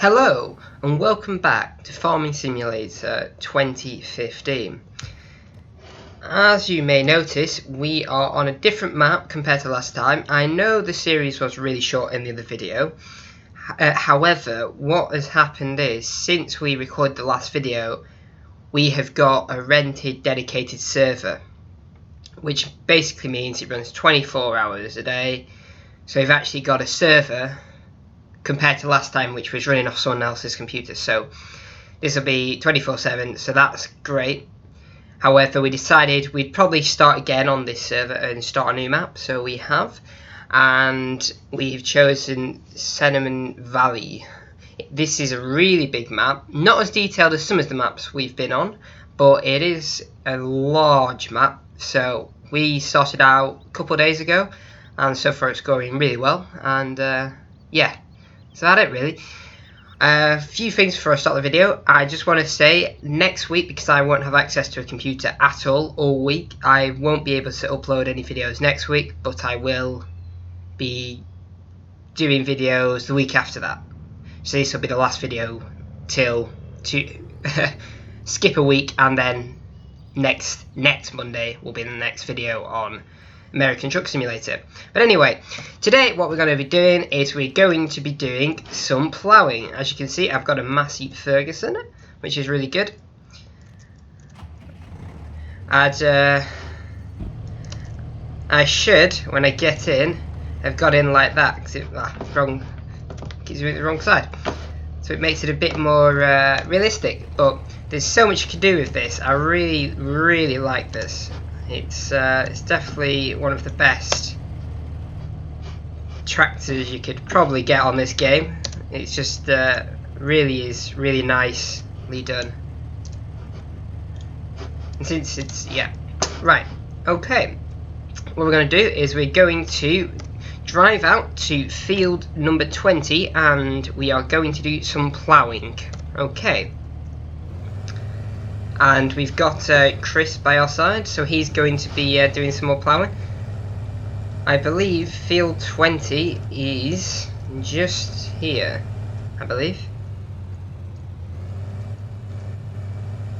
Hello and welcome back to Farming Simulator 2015. As you may notice, we are on a different map compared to last time. I know the series was really short in the other video. However, what has happened is, since we recorded the last video, we have got a rented dedicated server, which basically means it runs 24 hours a day. So we've actually got a server compared to last time, which was running off someone else's computer. So this will be 24/7, so that's great. However, we decided we'd probably start again on this server and start a new map, so we have. And we've chosen Cennen Valley. This is a really big map, not as detailed as some of the maps we've been on, but it is a large map. So we started out a couple of days ago, and so far it's going really well. And yeah. So that's it really. A few things before I start the video. I just want to say, next week, because I won't have access to a computer at all week, I won't be able to upload any videos next week, but I will be doing videos the week after that. So this will be the last video till skip a week, and then next Monday will be the next video on American Truck Simulator. But anyway, today what we're going to be doing is we're going to be doing some ploughing. As you can see, I've got a Massey Ferguson, which is really good. And I should, when I get in, have got in like that, because it gives me the wrong side. So it makes it a bit more realistic. But there's so much you can do with this. I really like this. It's definitely one of the best tractors you could probably get on this game. It's just really nicely done. And since it's, yeah, right, okay. What we're going to do is we're going to drive out to field number 20 and we are going to do some ploughing. Okay. And we've got Chris by our side, so he's going to be doing some more ploughing. I believe field 20 is just here, I believe.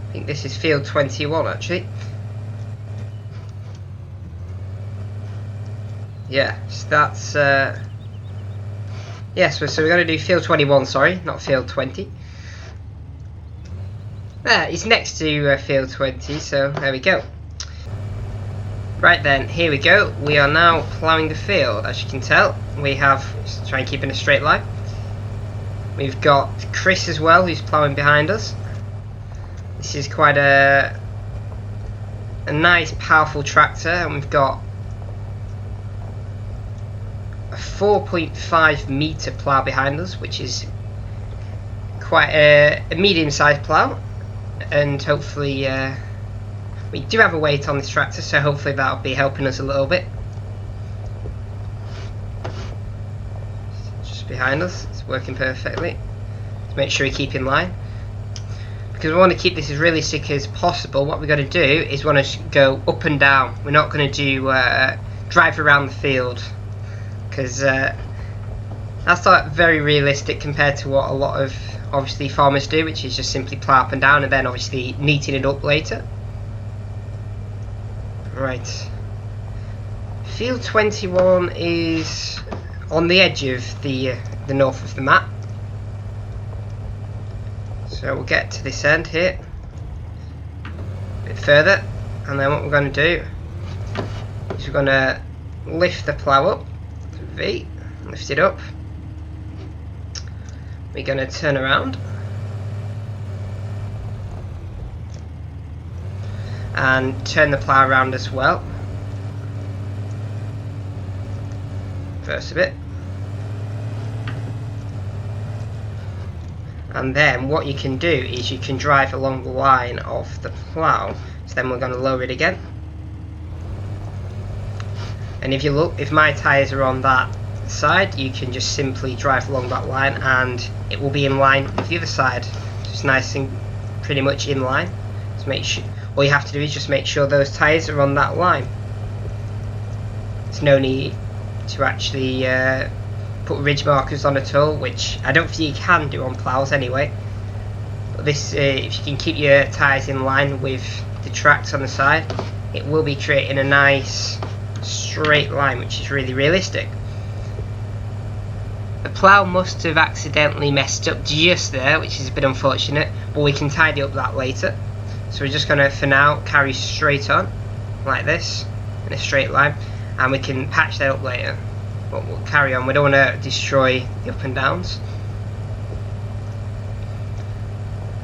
I think this is field 21 actually. Yeah, so that's yes, so we're going to do field 21, sorry, not field 20. There, it's next to field 20, so there we go. Right then, here we go. We are now ploughing the field. As you can tell, we have, just try and keep in a straight line. We've got Chris as well, who's ploughing behind us. This is quite a nice, powerful tractor, and we've got a 4.5 metre plough behind us, which is quite a medium-sized plough. And hopefully we do have a weight on this tractor, so hopefully that'll be helping us a little bit. Just behind us, it's working perfectly. Let's make sure we keep in line, because we want to keep this as realistic as possible. What we're going to do is want to go up and down. We're not going to do drive around the field, because that's not very realistic compared to what a lot of obviously farmers do, which is just simply plough up and down and then obviously neating it up later. Right, field 21 is on the edge of the north of the map, so we'll get to this end here a bit further, and then what we're going to do is we're going to lift the plough up, V, lift it up. We're going to turn around and turn the plough around as well. First a bit. And then what you can do is you can drive along the line of the plough. So then we're going to lower it again. And if you look, if my tyres are on that side, you can just simply drive along that line and it will be in line with the other side. Just nice and pretty much in line. Just make sure, all you have to do is just make sure those tyres are on that line. There's no need to actually put ridge markers on at all, which I don't think you can do on ploughs anyway. But this, if you can keep your tyres in line with the tracks on the side, it will be creating a nice straight line, which is really realistic. The plough must have accidentally messed up just there, which is a bit unfortunate, but we can tidy up that later. So we're just going to, for now, carry straight on, like this, in a straight line, and we can patch that up later. But we'll carry on, we don't want to destroy the up and downs.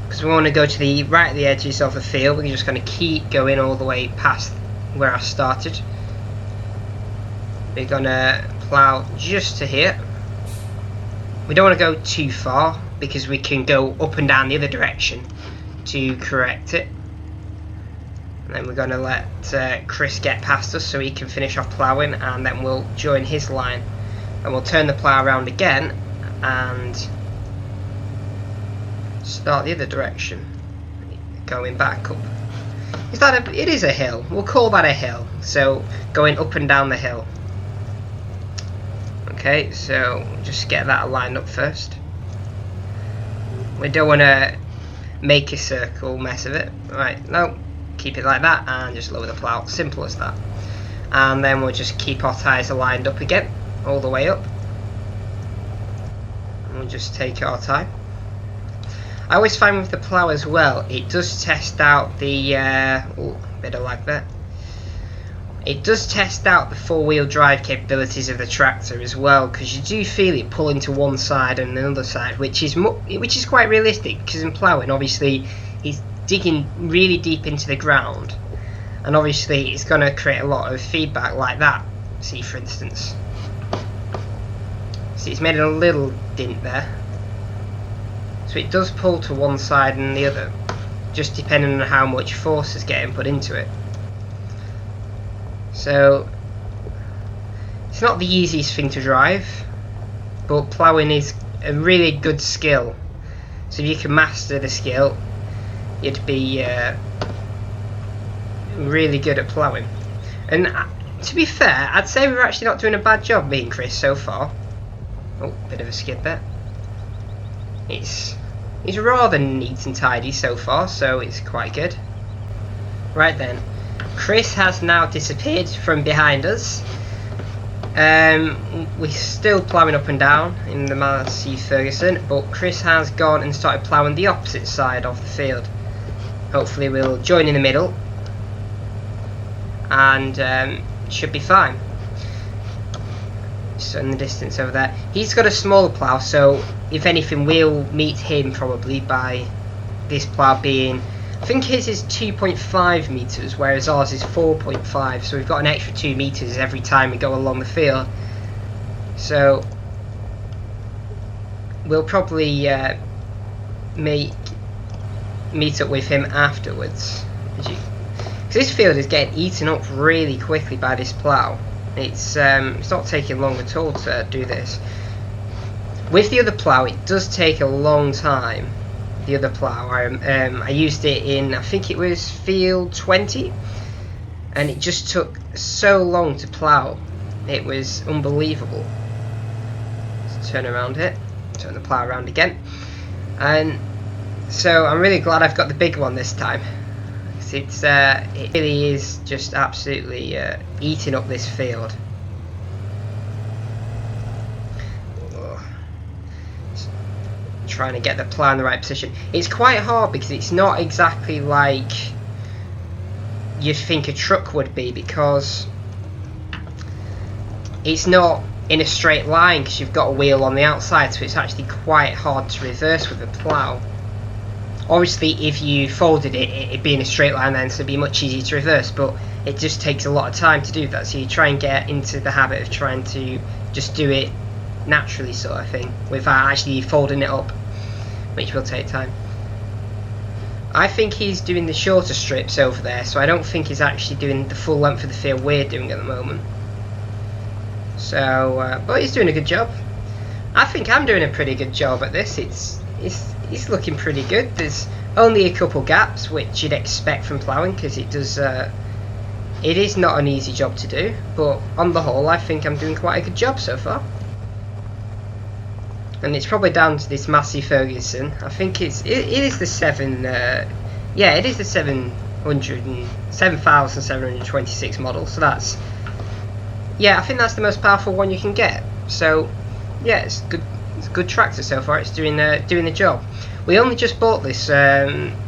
Because we want to go to the right at the edges of the field, we're just going to keep going all the way past where I started. We're going to plough just to here. We don't want to go too far because we can go up and down the other direction to correct it. And then we're going to let Chris get past us so he can finish off ploughing, and then we'll join his line. And we'll turn the plough around again and start the other direction, going back up. It is a hill. We'll call that a hill. So going up and down the hill. Okay, so just get that lined up first. We don't want to make a circle mess of it. Right, no, keep it like that and just lower the plough. Simple as that. And then we'll just keep our tyres lined up again, all the way up. And we'll just take our time. I always find with the plough as well, it does test out the, bit of lag there. It does test out the four-wheel drive capabilities of the tractor as well, because you do feel it pulling to one side and another side, which is quite realistic, because in ploughing, obviously, he's digging really deep into the ground, and obviously it's going to create a lot of feedback like that. See, for instance. See, it's made a little dint there. So it does pull to one side and the other, just depending on how much force is getting put into it. So it's not the easiest thing to drive, but ploughing is a really good skill. So if you can master the skill, you'd be really good at ploughing. And to be fair, I'd say we're actually not doing a bad job, me and Chris, so far. Oh, bit of a skid there. It's rather neat and tidy so far, so it's quite good. Right then, Chris has now disappeared from behind us. We're still ploughing up and down in the Massey Ferguson, but Chris has gone and started ploughing the opposite side of the field. Hopefully we'll join in the middle and should be fine. So in the distance over there, he's got a smaller plough, so if anything we'll meet him probably by this plough being, I think his is 2.5 metres, whereas ours is 4.5, so we've got an extra 2 metres every time we go along the field. So we'll probably meet up with him afterwards. Because this field is getting eaten up really quickly by this plough. It's not taking long at all to do this. With the other plough, it does take a long time. The other plough, I used it in, I think it was field 20, and it just took so long to plough. It was unbelievable. Let's turn around here, turn the plough around again, and so I'm really glad I've got the big one this time. It really is just absolutely eating up this field. Trying to get the plough in the right position. It's quite hard because it's not exactly like you'd think a truck would be, because it's not in a straight line because you've got a wheel on the outside, so it's actually quite hard to reverse with a plough. Obviously if you folded it, it'd be in a straight line then, so it'd be much easier to reverse, but it just takes a lot of time to do that, so you try and get into the habit of trying to just do it naturally, sort of thing, without actually folding it up, which will take time. I think he's doing the shorter strips over there, so I don't think he's actually doing the full length of the field we're doing at the moment. So, but he's doing a good job. I think I'm doing a pretty good job at this. It's looking pretty good. There's only a couple gaps, which you'd expect from ploughing, because it is not an easy job to do, but on the whole I think I'm doing quite a good job so far. and it's probably down to this Massey Ferguson. I think it is the 7726 model, so that's, yeah, I think that's the most powerful one you can get. So yeah, it's good. It's a good tractor so far. It's doing the job. We only just bought this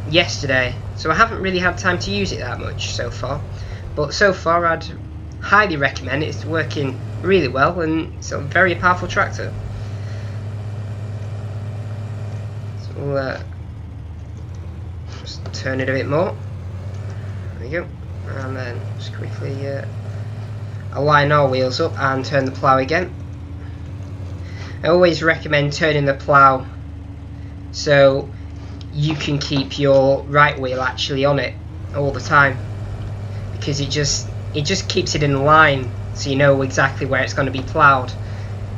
yesterday, so I haven't really had time to use it that much so far. But so far, I'd highly recommend it. It's working really well, and it's a very powerful tractor. So we'll just turn it a bit more. There we go. And then just quickly align our wheels up and turn the plough again. I always recommend turning the plough so you can keep your right wheel actually on it all the time, because it just keeps it in line, so you know exactly where it's going to be ploughed,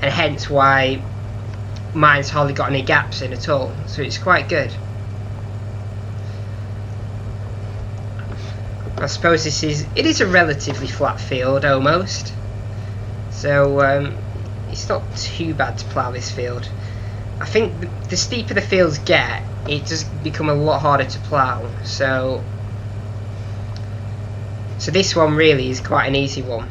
and hence why mine's hardly got any gaps in at all, so it's quite good. I suppose it is a relatively flat field almost, so it's not too bad to plough this field. I think the steeper the fields get, it does become a lot harder to plough, so this one really is quite an easy one.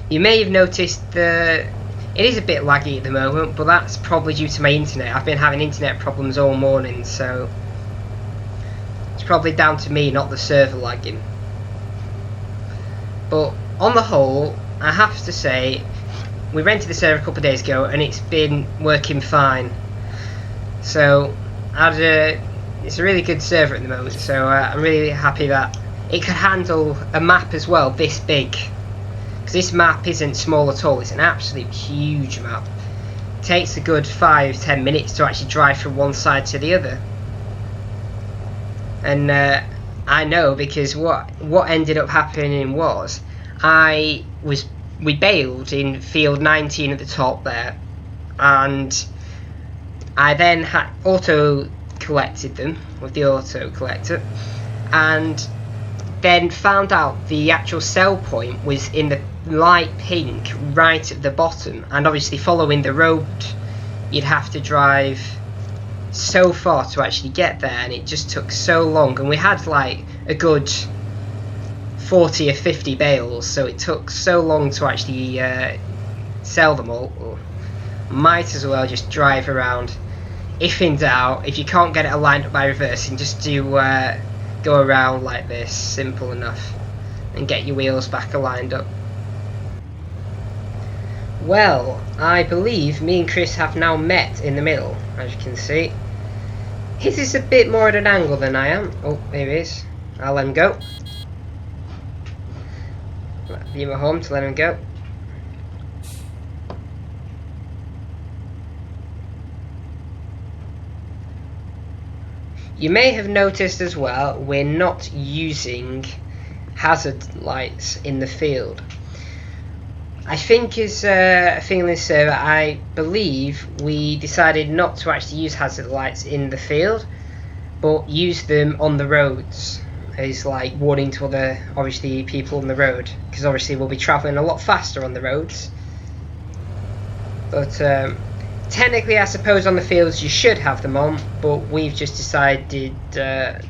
You may have noticed it is a bit laggy at the moment, but that's probably due to my internet. I've been having internet problems all morning, so it's probably down to me, not the server lagging. But on the whole, I have to say, we rented the server a couple of days ago and it's been working fine. So it's a really good server at the moment, so I'm really happy that it could handle a map as well this big. Because this map isn't small at all, it's an absolute huge map. It takes a good 5-10 minutes to actually drive from one side to the other. And I know, because what ended up happening was we bailed in field 19 at the top there, and I then auto collected them with the auto collector, and then found out the actual sell point was in the light pink right at the bottom, and obviously following the road you'd have to drive so far to actually get there, and it just took so long, and we had like a good 40 or 50 bales, so it took so long to actually sell them all. Might as well just drive around. If in doubt, if you can't get it aligned up by reversing, just do go around like this, simple enough, and get your wheels back aligned up. Well, I believe me and Chris have now met in the middle, as you can see. His is a bit more at an angle than I am. Oh, there he is. I'll let him go. Leave him home to let him go. You may have noticed as well, we're not using hazard lights in the field. I think as a thing in this server, I believe we decided not to actually use hazard lights in the field, but use them on the roads as like warning to other, obviously, people on the road, because obviously we'll be travelling a lot faster on the roads. But technically, I suppose on the fields you should have them on, but we've just decided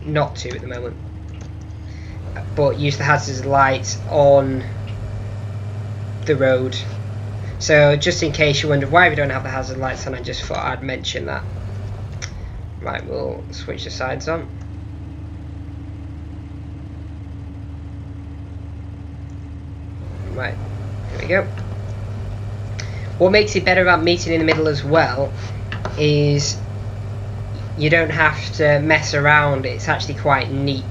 not to at the moment, but use the hazard lights on the road. So just in case you wonder why we don't have the hazard lights on, I just thought I'd mention that. Right, we'll switch the sides on. Right, here we go. What makes it better about meeting in the middle as well is you don't have to mess around. It's actually quite neat.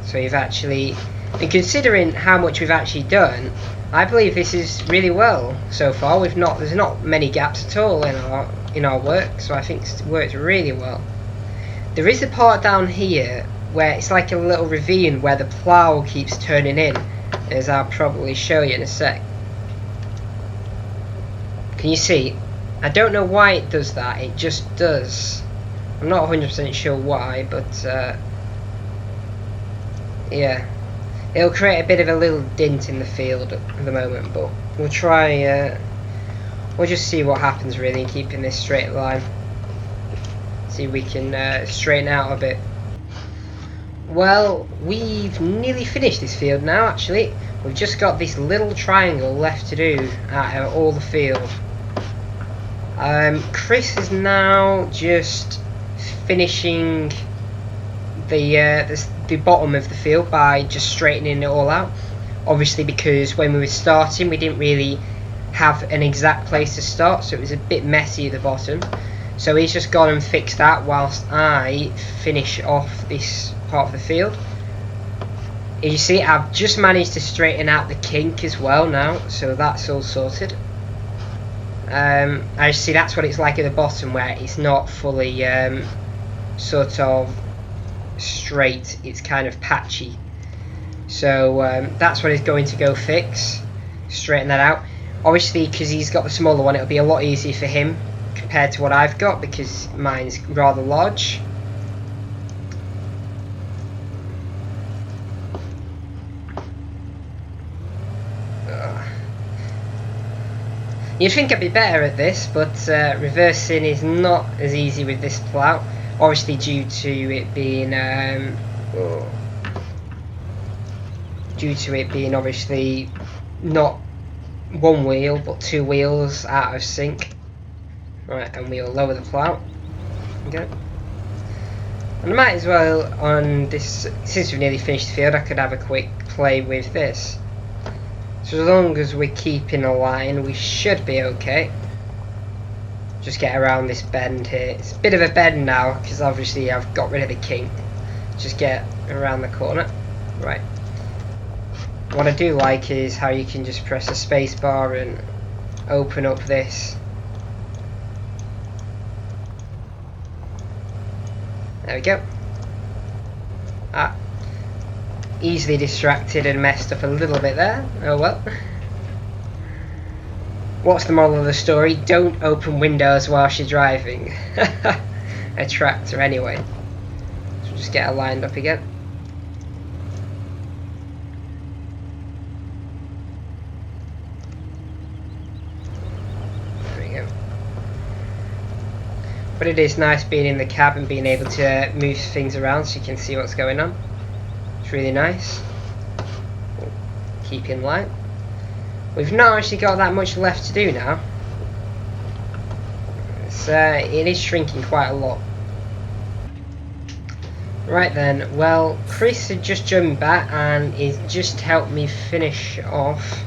So you've actually, and considering how much we've actually done, I believe this is really well so far. There's not many gaps at all in our work, so I think it's worked really well. There is a part down here where it's like a little ravine where the plough keeps turning in, as I'll probably show you in a sec. Can you see? I don't know why it does that, it just does. I'm not 100% sure why, but yeah, it'll create a bit of a little dint in the field at the moment, but we'll try we'll just see what happens really, and keeping this straight line. See if we can straighten out a bit. Well, we've nearly finished this field now. Actually, we've just got this little triangle left to do out of all the field. Chris is now just finishing the bottom of the field by just straightening it all out. Obviously, because when we were starting, we didn't really have an exact place to start, so it was a bit messy at the bottom. So he's just gone and fixed that whilst I finish off this part of the field. As you see, I've just managed to straighten out the kink as well now, so that's all sorted. I see that's what it's like at the bottom, where it's not fully sort of straight, it's kind of patchy. So that's what he's going to go fix, straighten that out. Obviously, because he's got the smaller one, it'll be a lot easier for him compared to what I've got, because mine's rather large. You'd think I'd be better at this, but reversing is not as easy with this plough. Obviously, due to it being obviously not one wheel but two wheels out of sync. Right, and we'll lower the plough. Okay. And I might as well, on this, since we've nearly finished the field, I could have a quick play with this. So as long as we're keeping a line, we should be okay. Just get around this bend here. It's a bit of a bend now, because obviously I've got rid of the kink. Just get around the corner. Right. What I do like is how you can just press the space bar and open up this. There we go. Easily distracted and messed up a little bit there. Oh well. What's the moral of the story? Don't open windows whilst you're driving a tractor anyway. So just get it lined up again. There we go. But it is nice being in the cab and being able to move things around so you can see what's going on. It's really nice. Keep in line. We've not actually got that much left to do now. It is shrinking quite a lot. Right then, well, Chris had just jumped back and he's just helped me finish off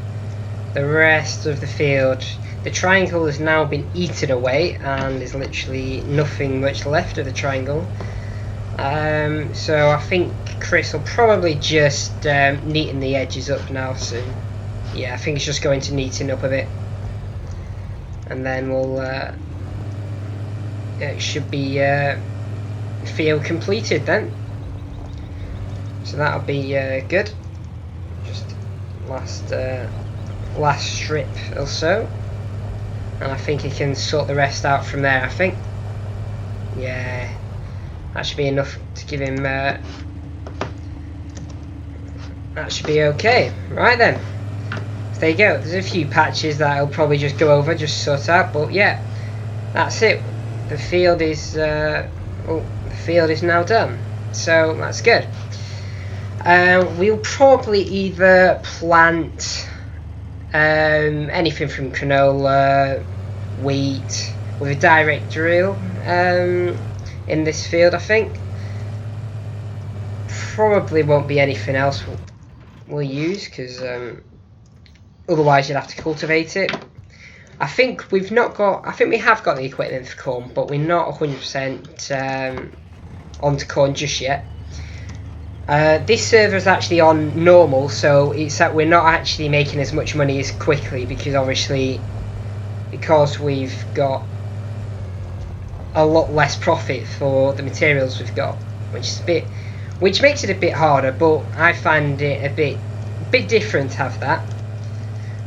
the rest of the field. The triangle has now been eaten away and there's literally nothing much left of the triangle. So I think Chris will probably just neaten the edges up now soon. Yeah, I think it's just going to neaten up a bit, and then we'll it should be field completed then. So that'll be good. Just last strip or so, and I think he can sort the rest out from there. I think, yeah, that should be enough to give him. That should be okay. Right then. There you go. There's a few patches that I'll probably just go over, just sort out. But yeah, that's it. The field is the field is now done. So that's good. We'll probably either plant anything from canola, wheat, with a direct drill in this field. I think probably won't be anything else we'll use, because otherwise you'd have to cultivate it. I think we have got the equipment for corn, but we're not 100% onto corn just yet. This server is actually on normal, so it's that we're not actually making as much money as quickly, because we've got a lot less profit for the materials we've got, which makes it a bit harder. But I find it a bit different to have that.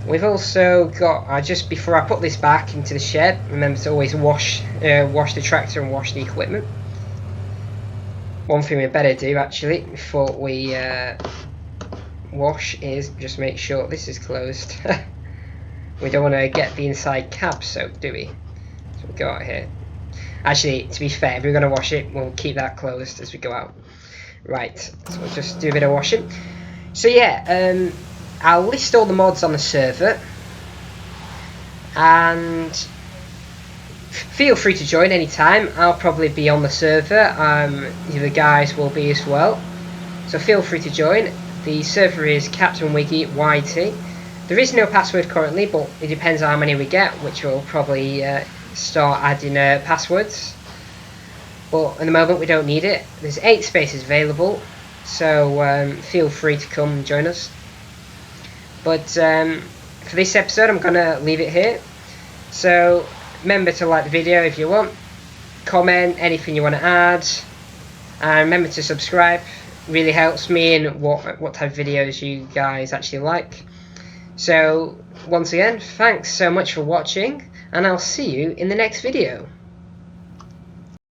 We've also got, just before I put this back into the shed, remember to always wash the tractor and wash the equipment. One thing we better do actually before we wash is just make sure this is closed. We don't want to get the inside cab soaked, do we? So we'll go out here. Actually, to be fair, if we're going to wash it, we'll keep that closed as we go out. Right, so we'll just do a bit of washing. So yeah, I'll list all the mods on the server, and feel free to join anytime. I'll probably be on the server, the guys will be as well, so feel free to join. The server is Captain Wiggy YT. There is no password currently, but it depends on how many we get, which will probably start adding passwords. But at the moment we don't need it. There's 8 spaces available, so feel free to come and join us. But for this episode I'm going to leave it here. So remember to like the video if you want, comment anything you want to add, and remember to subscribe. Really helps me in what type of videos you guys actually like. So once again, thanks so much for watching, and I'll see you in the next video.